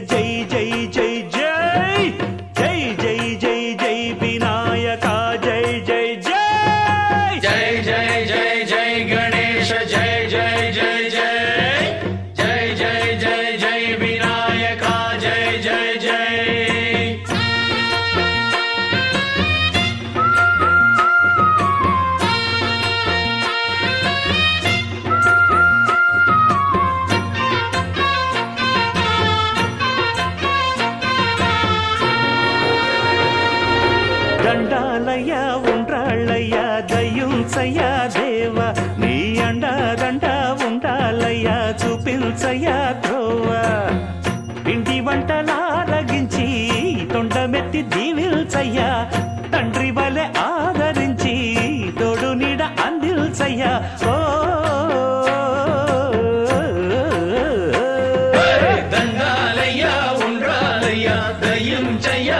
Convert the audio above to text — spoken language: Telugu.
జై జై జై జై జై జై జై జై వినాయక జై జై జై జై జై జై జై గణేశ జై జై జై జై జై జై జై జై వినాయక జై జై జై దండాలయ్య ఉండ్రాళ్ళయ్య దయ్యుంచయ్య దేవ నీ అండదండ ఉండాలయ్య చూపించయ్య త్రోవ పిండి వంటలారగించి తొండమెత్తి దీవిల్చయ్య తండ్రి వలె ఆదరించి తోడు నీడ అందిల్చయ్య ఓ దండాలయ్య ఉండ్రాలయ్య దయ్యం చెయ్య